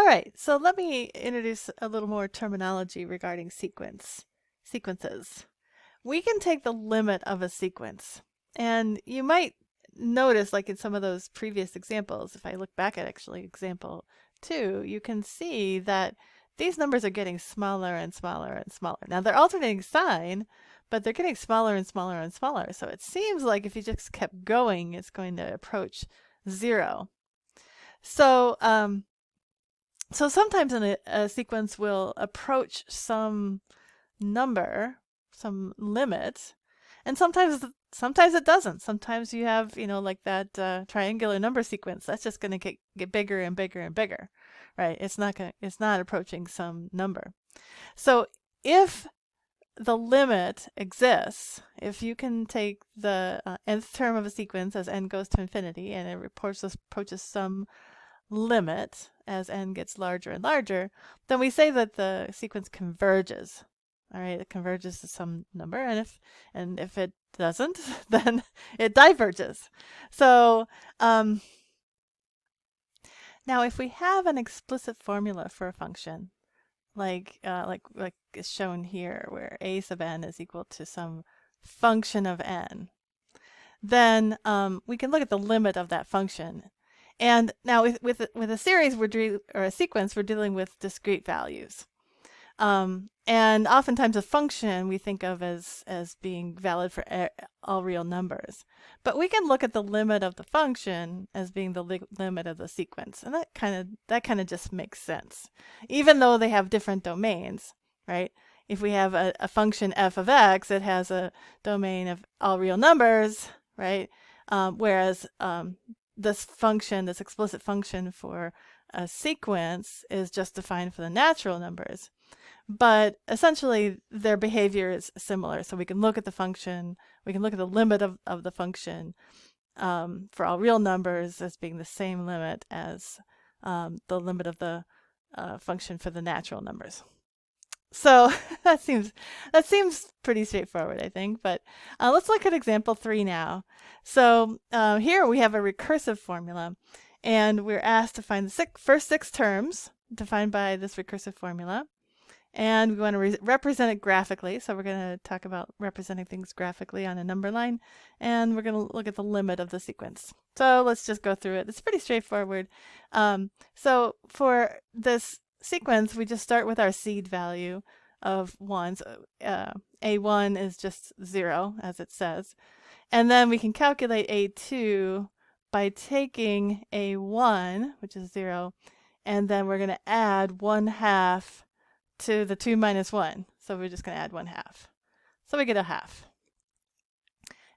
right, so let me introduce a little more terminology regarding sequences. We can take the limit of a sequence, and you might notice, like in some of those previous examples, if I look back at actually example 2, you can see that these numbers are getting smaller and smaller and smaller. Now they're alternating sign, but they're getting smaller and smaller and smaller. So it seems like if you just kept going, it's going to approach 0. So, so sometimes a sequence will approach some number, some limit, and sometimes it doesn't. Sometimes you have, like that triangular number sequence. That's just going to get bigger and bigger and bigger, right? It's not approaching some number. So if the limit exists, if you can take the nth term of a sequence as n goes to infinity, and it approaches some limit as n gets larger and larger, then we say that the sequence converges. All right, it converges to some number, and if it doesn't, then it diverges. So now, if we have an explicit formula for a function, like is shown here, where a sub n is equal to some function of n, then we can look at the limit of that function. And now with a series or a sequence, we're dealing with discrete values. And oftentimes a function we think of as being valid for all real numbers. But we can look at the limit of the function as being the limit of the sequence. And that kind of just makes sense. Even though they have different domains, right? If we have a function f of x, it has a domain of all real numbers, right? Whereas this explicit function for a sequence is just defined for the natural numbers. But essentially, their behavior is similar. So we can look at the function, we can look at the limit of the function for all real numbers as being the same limit as the limit of the function for the natural numbers. So that seems pretty straightforward, I think. But let's look at example 3 now. So here we have a recursive formula, and we're asked to find the first 6 terms defined by this recursive formula. And we want to represent it graphically. So we're going to talk about representing things graphically on a number line. And we're going to look at the limit of the sequence. So let's just go through it. It's pretty straightforward. So for this sequence, we just start with our seed value of 1. So A1 is just 0, as it says. And then we can calculate A2 by taking A1, which is 0, and then we're going to add 1/2 to the 2 minus 1. So we're just going to add 1/2. So we get a half.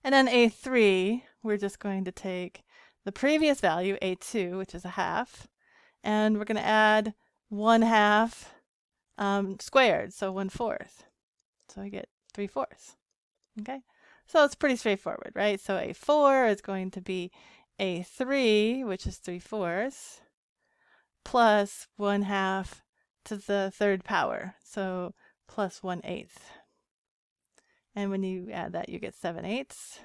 And then A3, we're just going to take the previous value, A2, which is a half, and we're going to add 1/2 squared, so 1/4. So we get 3/4. Okay, so it's pretty straightforward, right? So A4 is going to be A3, which is 3/4, plus 1/2 to the 3rd power, so plus 1/8. And when you add that, you get 7/8.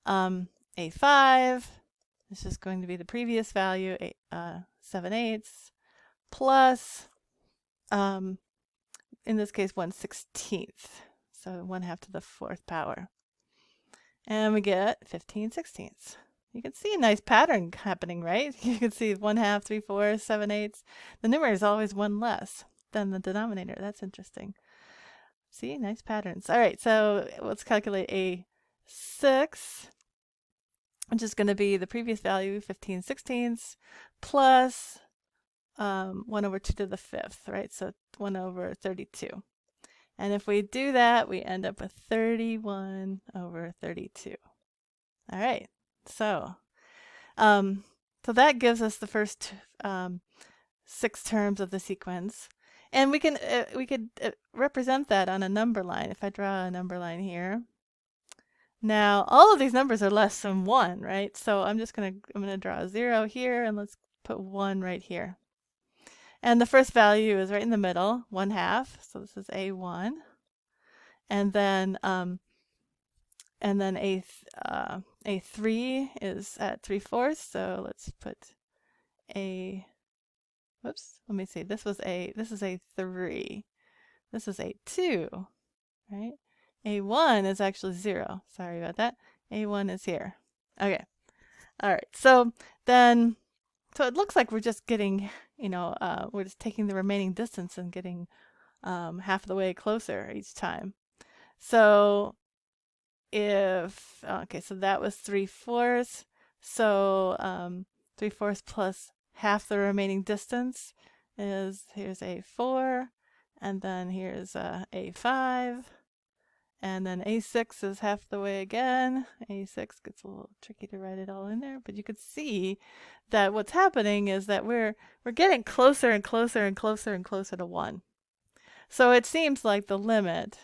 A5 is just going to be the previous value, 7/8, plus, in this case, 1/16. So 1/2 to the 4th power. And we get 15/16. You can see a nice pattern happening, right? You can see 1/2, 3/4, 7/8. The numerator is always 1 less than the denominator. That's interesting. See, nice patterns. All right, so let's calculate A6, which is going to be the previous value, 15/16, plus 1/2 to the 5th, right? So 1/32. And if we do that, we end up with 31/32. All right. So that gives us the first 6 terms of the sequence, and we could represent that on a number line. If I draw a number line here, now all of these numbers are less than 1, right? So I'm gonna draw a 0 here, and let's put 1 right here. And the first value is right in the middle, 1/2. So this is A1, and then A3 is at 3/4, so let's put A3 whoops, let me see. This is a 3. This is a 2, right? A1 is actually 0. Sorry about that. A1 is here. Okay. All right. So it looks like we're just getting, we're just taking the remaining distance and getting half the way closer each time. So so that was 3/4. So 3/4 plus half the remaining distance here's A4, and then here's A5, and then A6 is half the way again. A6 gets a little tricky to write it all in there, but you could see that what's happening is that we're getting closer and closer and closer and closer to 1. So it seems like the limit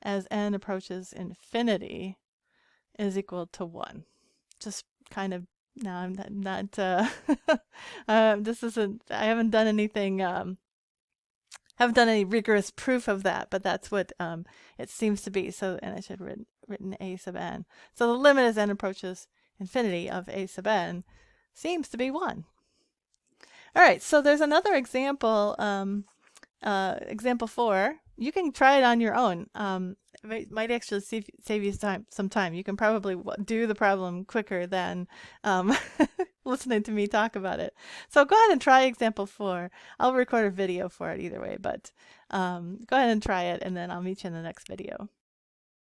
as n approaches infinity is equal to 1. Just kind of, no, I'm not this isn't, I haven't done anything, haven't done any rigorous proof of that, but that's what it seems to be. So, and I should have written a sub n. So the limit as n approaches infinity of a sub n seems to be 1. All right, so there's another example, example 4. You can try it on your own. It might actually save you some time. You can probably do the problem quicker than listening to me talk about it. So go ahead and try example 4. I'll record a video for it either way, but go ahead and try it, and then I'll meet you in the next video.